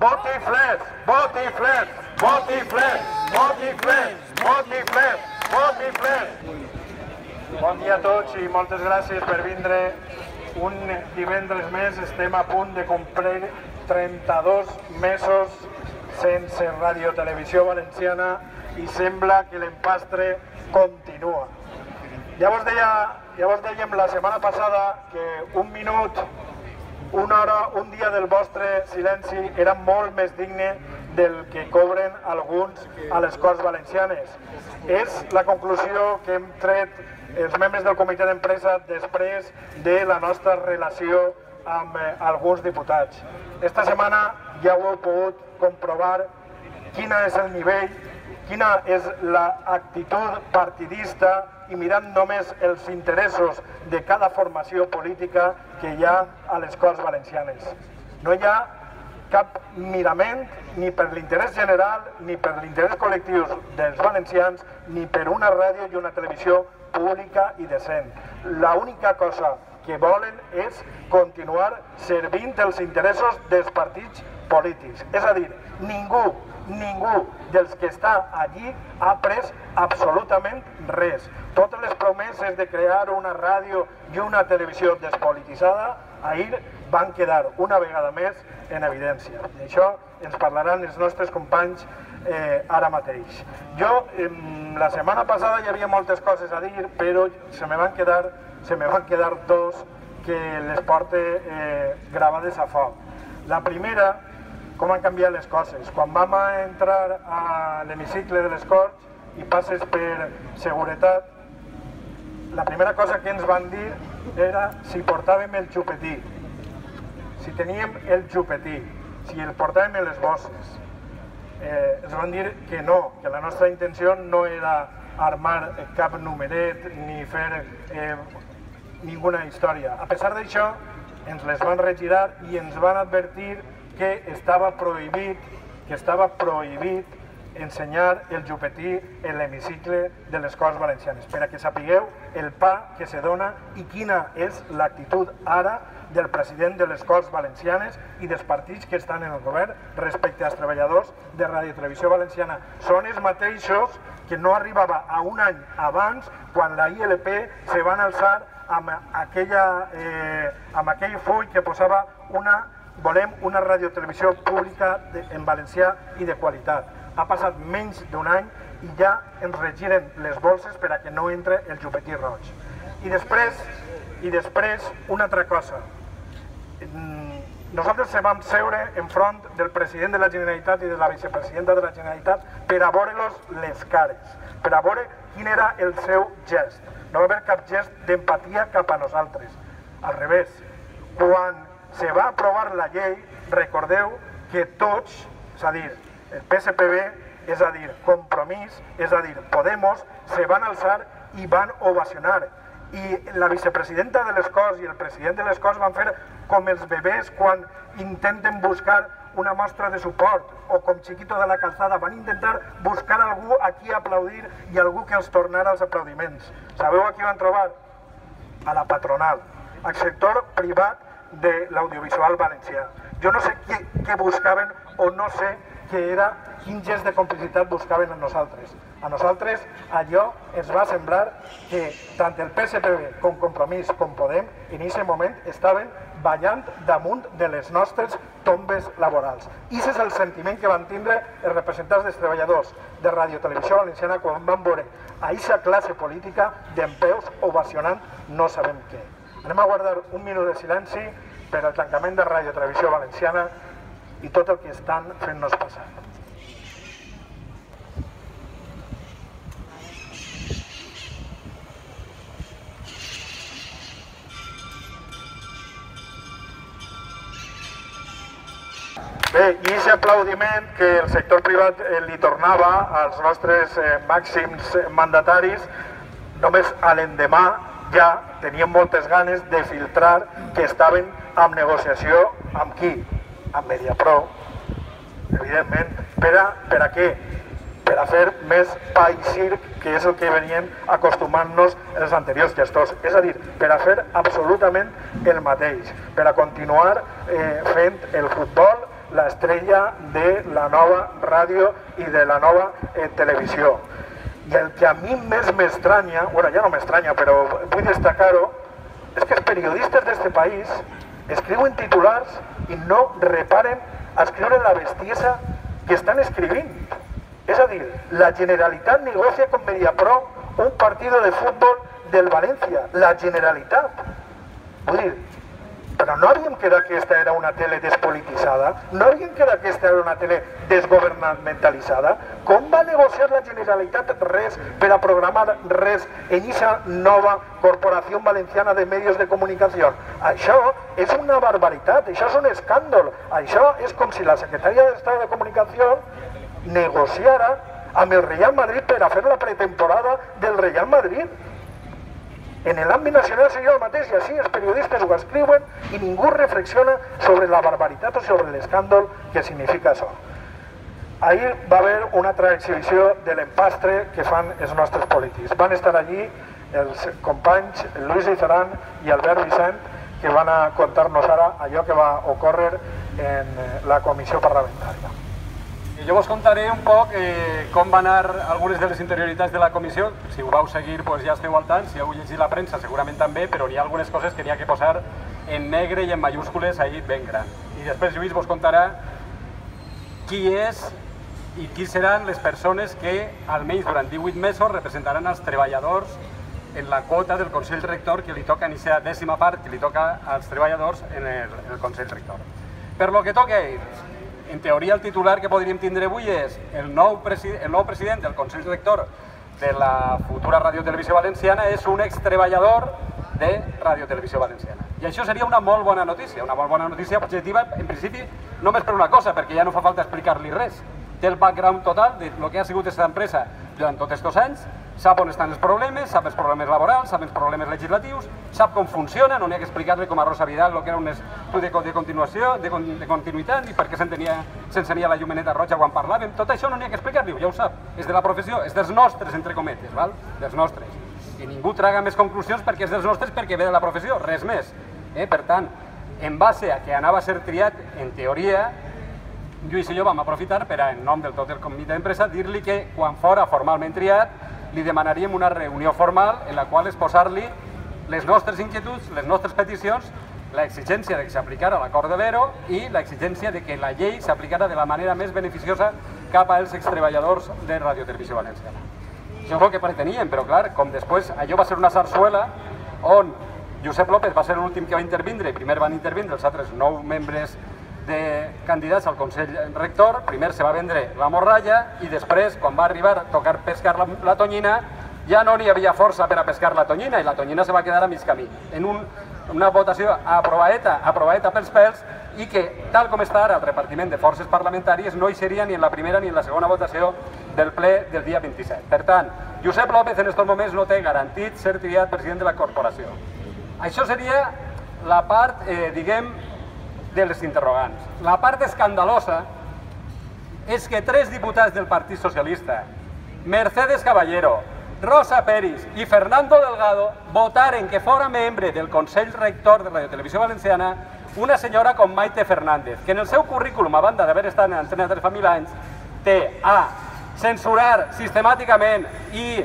Botiflers, botiflers, botiflers, botiflers, botiflers, botiflers. Bon dia a tots i moltes gràcies per vindre un divendres més. Estem a punt de complir 32 mesos sense Ràdio Televisió Valenciana i sembla que l'empastre continua. Ja vos dèiem la setmana passada que un minut, una hora, un dia del vostre silenci era molt més digne del que cobren alguns a les Corts Valencianes. És la conclusió que hem tret els membres del comitè d'empresa després de la nostra relació amb alguns diputats. Esta setmana ja ho heu pogut comprovar quin és el nivell, quina és l'actitud partidista i mirant només els interessos de cada formació política que hi ha a les Corts Valencianes. No hi ha cap mirament ni per l'interès general, ni per l'interès col·lectiu dels valencians, ni per una ràdio i una televisió pública i decent. L'única cosa que volen és continuar servint els interessos dels partits polítics. És a dir, ningú dels que està allí ha pres absolutament res. Totes les promeses de crear una ràdio i una televisió despolititzada ahir van quedar una vegada més en evidència. I això ens parlaran els nostres companys ara mateix. Jo, la setmana passada hi havia moltes coses a dir, però se me van quedar dos que les porte gravades a foc. La primera, com han canviat les coses. Quan vam entrar a l'hemicicle de les Corts i passes per seguretat, la primera cosa que ens van dir era si portàvem el xupetí, si teníem el xupetí, si el portàvem en les bosses. Ens van dir que no, que la nostra intenció no era armar cap numeret ni fer ninguna història. A pesar d'això, ens les van regirar i ens van advertir que estava prohibit ensenyar el xupetí en l'hemicicle de les Corts Valencianes, per a que sapigueu el pa que se dona i quina és l'actitud ara del president de les Corts Valencianes i dels partits que estan en el govern respecte als treballadors de Ràdio Televisió Valenciana. Són els mateixos que no arribava a un any abans, quan la ILP se van alçar amb aquell full que posava volem una radiotelevisió pública en valencià i de qualitat. Ha passat menys d'un any i ja ens regiren les bolses per a que no entre el xupetí roig. I després, una altra cosa. Nosaltres vam seure enfront del president de la Generalitat i de la vicepresidenta de la Generalitat per a veure-los les cares, per a veure quin era el seu gest. No va haver cap gest d'empatia cap a nosaltres. Al revés, quan se va aprovar la llei, recordeu que tots, és a dir, el PSPB, és a dir, Compromís, és a dir, Podemos, se van alçar i van ovacionar. I la vicepresidenta de les Corts i el president de les Corts van fer com els bebès quan intenten buscar una mostra de suport, o com Chiquito de la Calzada, van intentar buscar algú a qui aplaudir i algú que els tornara els aplaudiments. Sabeu a qui van trobar? A la patronal, al sector privat de l'audiovisual valencià. Jo no sé què buscaven o no sé quin gest de complicitat buscaven en nosaltres. A nosaltres allò ens va semblar que tant el PSPB com Compromís com Podem en aquest moment estaven ballant damunt de les nostres tombes laborals. I aquest és el sentiment que van tindre els representants dels treballadors de Ràdio Televisió Valenciana quan van veure a aquesta classe política dempeus ovacionant no sabem què. Anem a guardar un minut de silenci per al tancament de Ràdio Televisió Valenciana i tot el que estan fent-nos passar. Bé, i aquest aplaudiment que el sector privat li tornava als nostres màxims mandataris, només a l'endemà ja tenien moltes ganes de filtrar que estaven en negociació amb qui? Amb Mediapro, evidentment. Per a què? Per a fer més pa i circ, que és el que venien acostumant-nos els anteriors gestors. És a dir, per a fer absolutament el mateix, per a continuar fent el futbol, l'estrella de la nova ràdio i de la nova televisió. I el que a mi més m'estranya, bueno, ja no m'estranya, però vull destacar-ho, és que els periodistes d'aquest país escriuen titulars i no reparen a escriure la bestiesa que estan escrivint. És a dir, la Generalitat negocia con Mediapro un partido de fútbol del València. La Generalitat. Vull dir, però no havíem quedat que aquesta era una tele despolititzada? No havíem quedat que aquesta era una tele desgovernamentalitzada? Com va negociar la Generalitat res per a programar res en aquesta nova Corporació Valenciana de Medios de Comunicació? Això és una barbaritat, això és un escàndol. Això és com si la Secretaria d'Estat de Comunicació negociara amb el Real Madrid per a fer la pretemporada del Real Madrid. En l'àmbit nacional seria el mateix, i així els periodistes ho escriuen i ningú reflexiona sobre la barbaritat o sobre l'escàndol que significa això. Ahir va haver una altra exhibició de l'empastre que fan els nostres polítics. Van estar allí els companys Lluís Izaran i Albert Vicent, que van a contar-nos ara allò que va ocórrer en la comissió parlamentària. Jo vos contaré un poc com van anar algunes de les interioritats de la comissió. Si ho vau seguir ja esteu al tant, si heu llegit la premsa segurament també, però hi ha algunes coses que n'hi ha que posar en negre i en mayúscules ahí ben gran. I després Lluís vos contarà qui és i qui seran les persones que almenys durant 18 mesos representaran els treballadors en la quota del Consell Rector que li toca en aquesta dècima part que li toca als treballadors en el Consell Rector. Per lo que toca a ells, en teoria el titular que podríem tindre avui és el nou president del Consell Rector de la futura Radiotelevisió Valenciana és un extreballador de Radiotelevisió Valenciana. I això seria una molt bona notícia objectiva, en principi, només per una cosa, perquè ja no fa falta explicar-li res. Té el background total de lo que ha sigut aquesta empresa durant tots aquests anys, sap on estan els problemes, sap els problemes laborals, sap els problemes legislatius, sap com funciona, no n'hi ha que explicar-li com a Rosa Vidal el que era un estudi de continuació, de continuïtat i per què s'encenia la llumeneta roja quan parlàvem. Tot això no n'hi ha que explicar-li, ja ho sap. És de la professió, és dels nostres, entre cometes, dels nostres. I ningú traga més conclusions perquè és dels nostres perquè ve de la professió, res més. Per tant, en base a que anava a ser triat, en teoria, Lluís i jo vam aprofitar per, en nom del tot el comitè d'empresa, dir-li que quan fora formalment triat li demanaríem una reunió formal en la qual exposar-li les nostres inquietuds, les nostres peticions, l'exigència de que s'aplicara l'acord de l'ERO i l'exigència de que la llei s'aplicara de la manera més beneficiosa cap als extreballadors de Radiotelevisió Valenciana. Això és el que preteníem, però clar, com després allò va ser una sarsuela on Josep López va ser l'últim que va intervindre, primer van intervindre els altres 9 membres de candidats al Consell Rector, primer se va vendre la morralla i després, quan va arribar a tocar pescar la tonyina, ja no n'hi havia força per a pescar la tonyina i la tonyina se va quedar a mig camí. En una votació aprovadeta pels pèls i que, tal com està ara el repartiment de forces parlamentàries, no hi seria ni en la primera ni en la segona votació del ple del dia 27. Per tant, Josep López en aquests moments no té garantit ser triat president de la corporació. Això seria la part, diguem, de les interrogants. La part escandalosa és que 3 diputats del Partit Socialista, Mercedes Caballero, Rosa Peris i Fernando Delgado, votaren que fora membre del Consell Rector de Radiotelevisió Valenciana una senyora com Maite Fernández, que en el seu currículum, a banda d'haver estat en Antena 3 fa 1000 anys, té a censurar sistemàticament i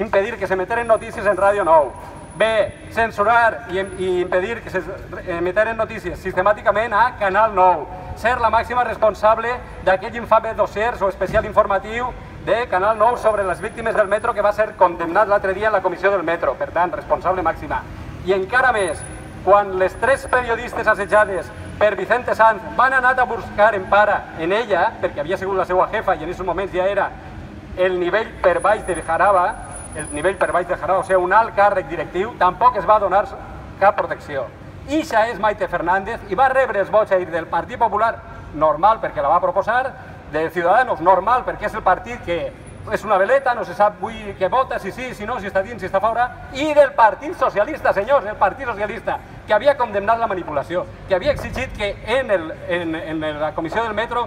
impedir que s'emeteren notícies en Ràdio 9, B, censurar i impedir que s'emeteren notícies sistemàticament a Canal 9, ser la màxima responsable d'aquell infame dossier o especial informatiu de Canal 9 sobre les víctimes del metro que va ser condemnat l'altre dia en la comissió del metro, per tant, responsable màxima. I encara més, quan les 3 periodistes assetjades per Vicente Sanz van anar a buscar empara en ella, perquè havia sigut la seva jefa i en aquests moments ja era el nivell per baix de Jaraba, o sigui, un alt càrrec directiu, tampoc es va donar cap protecció. Ixa és Maite Fernández i va rebre els vots ahir del Partit Popular, normal perquè la va proposar, de Ciudadanos, normal perquè és el partit que és una veleta, no se sap avui què vota, si sí, si no, si està dins, si està fora, i del Partit Socialista, senyors, el Partit Socialista, que havia condemnat la manipulació, que havia exigit que en la comissió del metro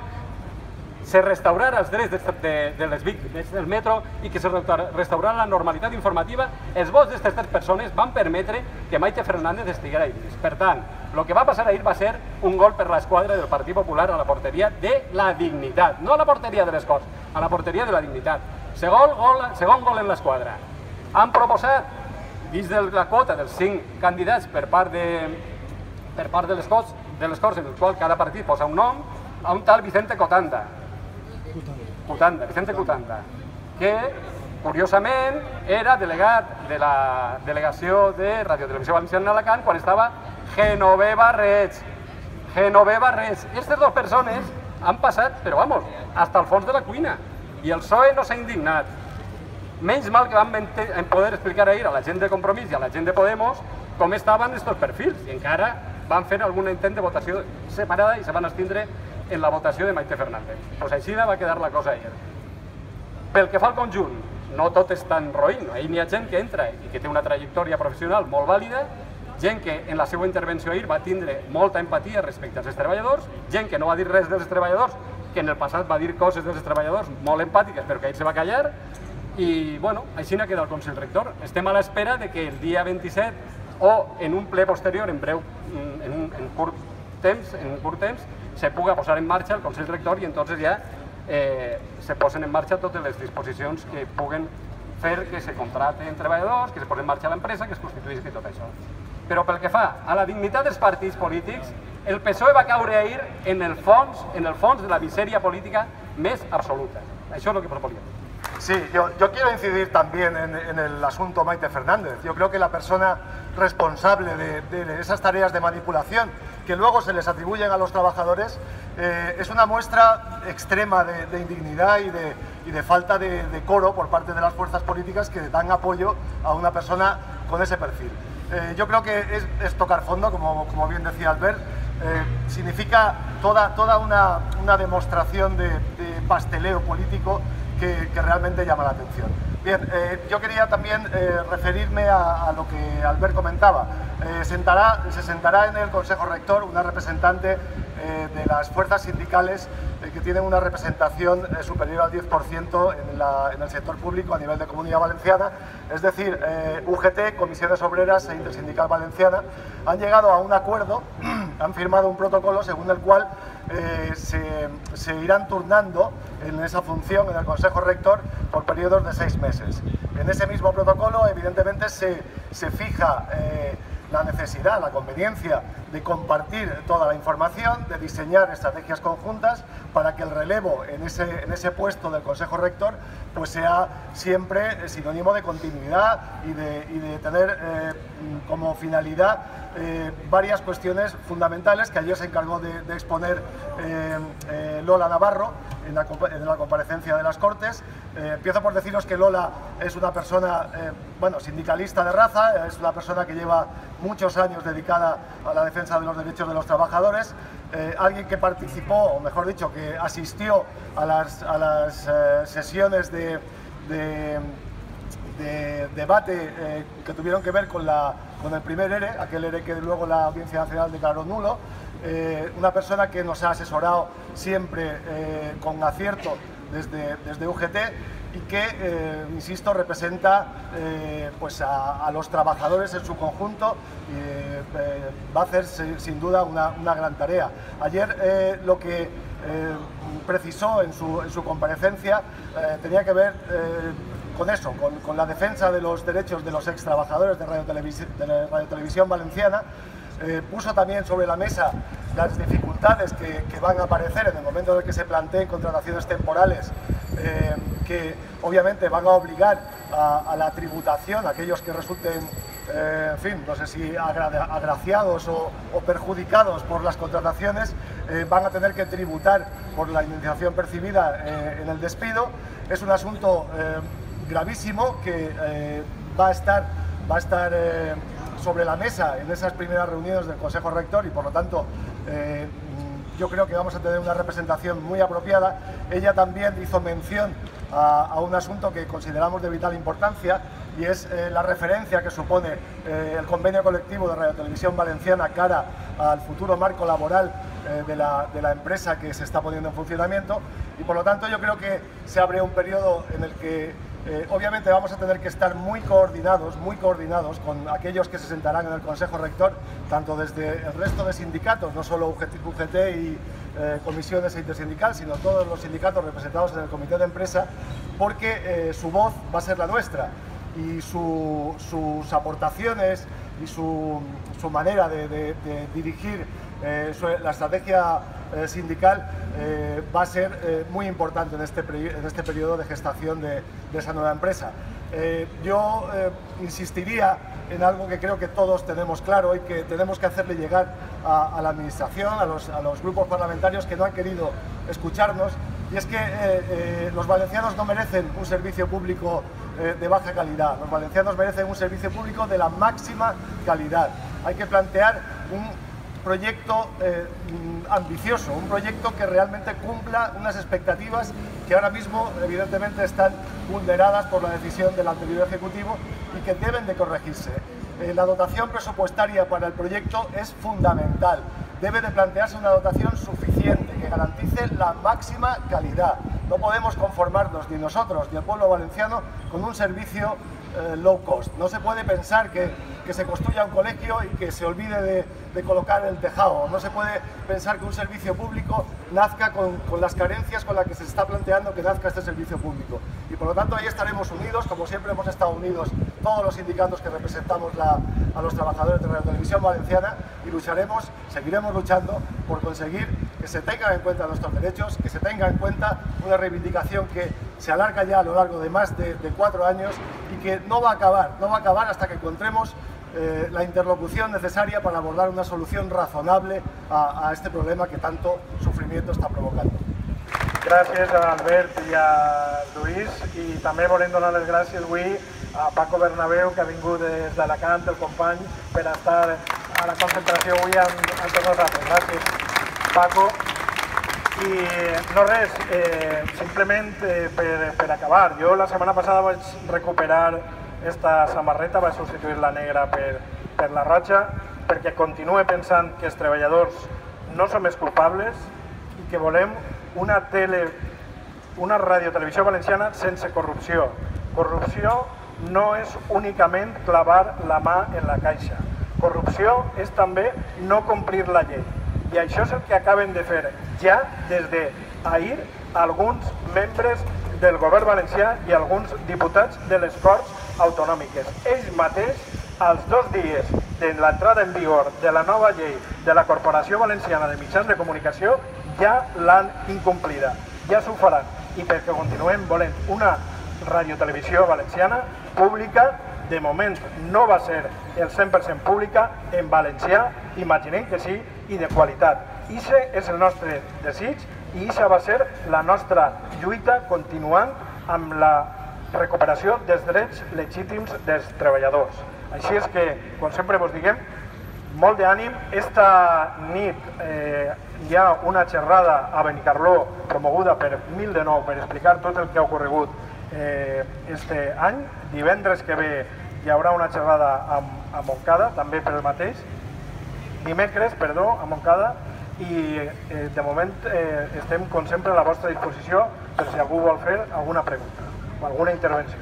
se restaurara els drets de les víctimes del metro i que se restaurara la normalitat informativa, els vots d'aquestes 3 persones van permetre que Maite Fernández estiguera ahí. Per tant, el que va passar ahir va ser un gol per l'esquadra del Partit Popular a la porteria de la dignitat, no a la porteria de les Corts, a la porteria de la dignitat. Segon gol en l'esquadra. Han proposat, dins de la quota dels 5 candidats per part de les Corts, en el qual cada partit posa un nom, a un tal Vicente Vicente Cutanda, que curiosament era delegat de la delegació de Radio Televisió Valenciana a Alacant quan estava Genoveva Reig. Aquestes 2 persones han passat, però vamos, hasta el fons de la cuina, i el PSOE no s'ha indignat. Menys mal que vam poder explicar ahir a la gent de Compromís i a la gent de Podemos com estaven aquests perfils, i encara van fer algun intent de votació separada i se van abstindre en la votació de Maite Fernández. Pues així va quedar la cosa ahir. Pel que fa al conjunt, no tot és tan roïn. Ahir n'hi ha gent que entra i que té una trajectòria professional molt vàlida, gent que en la seva intervenció ahir va tindre molta empatia respecte als treballadors, gent que no va dir res dels treballadors, que en el passat va dir coses dels treballadors molt empàtiques, però que ahir se va callar, i bueno, així n'ha quedat el Consell Rector. Estem a l'espera de que el dia 27 o en un ple posterior, en curt temps, se puga posar en marxa el Consell Rector i entonces ja se posen en marxa totes les disposicions que puguen fer que se contraten treballadors, que se posi en marxa l'empresa, que es constituïsca i tot això. Però pel que fa a la dignitat dels partits polítics, el PSOE va caure ahir en el fons de la misèria política més absoluta. Això és el que proponia. Sí, yo quiero incidir también en el asunto Maite Fernández. Yo creo que la persona responsable de esas tareas de manipulación que luego se les atribuyen a los trabajadores es una muestra extrema de indignidad y de falta de decoro por parte de las fuerzas políticas que dan apoyo a una persona con ese perfil. Yo creo que es tocar fondo, como bien decía Albert. Significa toda una demostración de pasteleo político que realmente llama la atención. Bien, yo quería también referirme a lo que Albert comentaba. Se sentará en el Consejo Rector una representante de las fuerzas sindicales que tienen una representación superior al 10% en el sector público a nivel de Comunidad Valenciana, es decir, UGT, Comisiones Obreras e Intersindical Valenciana, han llegado a un acuerdo, han firmado un protocolo según el cual se irán turnando en esa función en el Consejo Rector por periodos de 6 meses. En ese mismo protocolo, evidentemente, se fija la necesidad, la conveniencia de compartir toda la información, de diseñar estrategias conjuntas para que el relevo en ese puesto del Consejo Rector pues sea siempre sinónimo de continuidad y de tener como finalidad varias cuestiones fundamentales que ayer se encargó de exponer Lola Navarro en la comparecencia de las Cortes. Empiezo por deciros que Lola es una persona sindicalista de raza, es una persona que lleva muchos años dedicada a la defensa de los derechos de los trabajadores, alguien que participó, o mejor dicho, que asistió a las sesiones de debate que tuvieron que ver con el primer ERE, aquel ERE que luego la Audiencia Nacional declaró nulo, una persona que nos ha asesorado siempre con acierto desde UGT y que, insisto, representa pues a los trabajadores en su conjunto y va a hacer sin duda una gran tarea. Ayer lo que precisó en su comparecencia tenía que ver con eso, con la defensa de los derechos de los ex trabajadores de Radio Televisión Valenciana. Puso también sobre la mesa las dificultades que van a aparecer en el momento en el que se planteen contrataciones temporales que obviamente van a obligar a la tributación a aquellos que resulten, en fin, no sé si agraciados o perjudicados por las contrataciones, van a tener que tributar por la indemnización percibida en el despido. Es un asunto gravísimo que va a estar sobre la mesa en esas primeras reuniones del Consejo Rector y por lo tanto yo creo que vamos a tener una representación muy apropiada. Ella también hizo mención a un asunto que consideramos de vital importancia y es la referencia que supone el convenio colectivo de Radio Televisión Valenciana cara al futuro marco laboral de la empresa que se está poniendo en funcionamiento, y por lo tanto yo creo que se abre un periodo en el que obviamente vamos a tener que estar muy coordinados con aquellos que se sentarán en el Consejo Rector, tanto desde el resto de sindicatos, no solo UGT y comisiones e intersindical, sino todos los sindicatos representados en el comité de empresa, porque su voz va a ser la nuestra y sus aportaciones y su manera de dirigir la estrategia sindical va a ser muy importante en este periodo de gestación de esa nueva empresa. Yo insistiría en algo que creo que todos tenemos claro y que tenemos que hacerle llegar a la Administración, a los grupos parlamentarios que no han querido escucharnos, y es que los valencianos no merecen un servicio público de baja calidad. Los valencianos merecen un servicio público de la máxima calidad. Hay que plantear un proyecto ambicioso, un proyecto que realmente cumpla unas expectativas que ahora mismo evidentemente están vulneradas por la decisión del anterior Ejecutivo y que deben de corregirse. La dotación presupuestaria para el proyecto es fundamental. Debe de plantearse una dotación suficiente que garantice la máxima calidad. No podemos conformarnos ni nosotros ni el pueblo valenciano con un servicio low cost. No se puede pensar que se construya un colegio y que se olvide de colocar el tejado. No se puede pensar que un servicio público nazca con las carencias con las que se está planteando que nazca este servicio público. Y por lo tanto ahí estaremos unidos, como siempre hemos estado unidos todos los sindicatos que representamos a los trabajadores de Radio Televisión Valenciana, y lucharemos, seguiremos luchando por conseguir que se tengan en cuenta nuestros derechos, que se tenga en cuenta una reivindicación que se alarga ya a lo largo de más de 4 años y que no va a acabar hasta que encontremos la interlocución necesaria para abordar una solución razonable a este problema que tanto sufrimiento està provocant. Gràcies a Albert i a Lluís, i també volem donar les gràcies avui a Paco Bernabéu, que ha vingut des d'Alacant, el company, per estar a la concentració avui amb tots nosaltres. Gràcies, Paco. I no res, simplement per acabar. Jo la setmana passada vaig recuperar esta samarreta, vaig substituir la negra per la roja, perquè continuo pensant que els treballadors no som els culpables i que volem una radiotelevisió valenciana sense corrupció. Corrupció no és únicament clavar la mà en la caixa. Corrupció és també no complir la llei. I això és el que acaben de fer ja des d'ahir alguns membres del govern valencià i alguns diputats de les Corts Autonòmiques. Ells mateix, als 2 dies de l'entrada en vigor de la nova llei de la Corporació Valenciana de Mitjans de Comunicació, ja l'han incomplida, ja s'ho faran. I perquè continuem volent una radiotelevisió valenciana pública, de moment no va ser el 100% pública, en valencià, imaginem que sí, i de qualitat. Ixe és el nostre desig i ixa va ser la nostra lluita continuant amb la recuperació dels drets legítims dels treballadors. Així és que, com sempre vos diguem, molt d'ànim. Esta nit hi ha una xerrada a Benicarló promoguda per Mil de Nou per explicar tot el que ha ocorregut este any. Divendres que ve hi haurà una xerrada a Montcada, també per el mateix. Dimecres, perdó, a Montcada. I de moment estem, com sempre, a la vostra disposició per si algú vol fer alguna pregunta o alguna intervenció.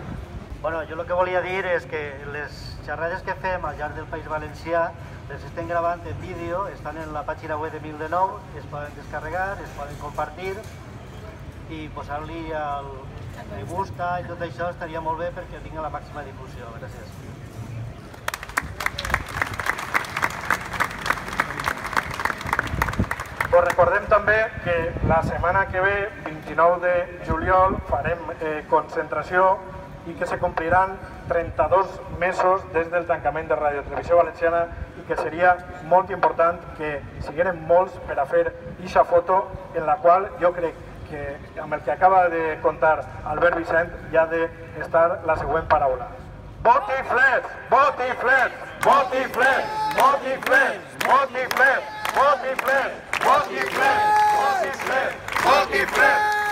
Bueno, jo el que volia dir és que les xerrades que fem al llarg del País Valencià les estem gravant en vídeo, estan en la pàgina web de Mil de Nou, es poden descarregar, es poden compartir i posar-li el me gusta i tot això estaria molt bé perquè tinga la màxima difusió. Gràcies. Us recordem també que la setmana que ve, 29 de juliol, farem concentració i que se compliran 32 mesos des del tancament de Radio Televisió Valenciana i que seria molt important que sigueren molts per a fer aquesta foto en la qual jo crec que amb el que acaba de contar Albert Vicent hi ha d'estar la següent paraula. Botiflers! Botiflers! Botiflers! Botiflers! Botiflers! Botiflers! Botiflers! Botiflers! Botiflers!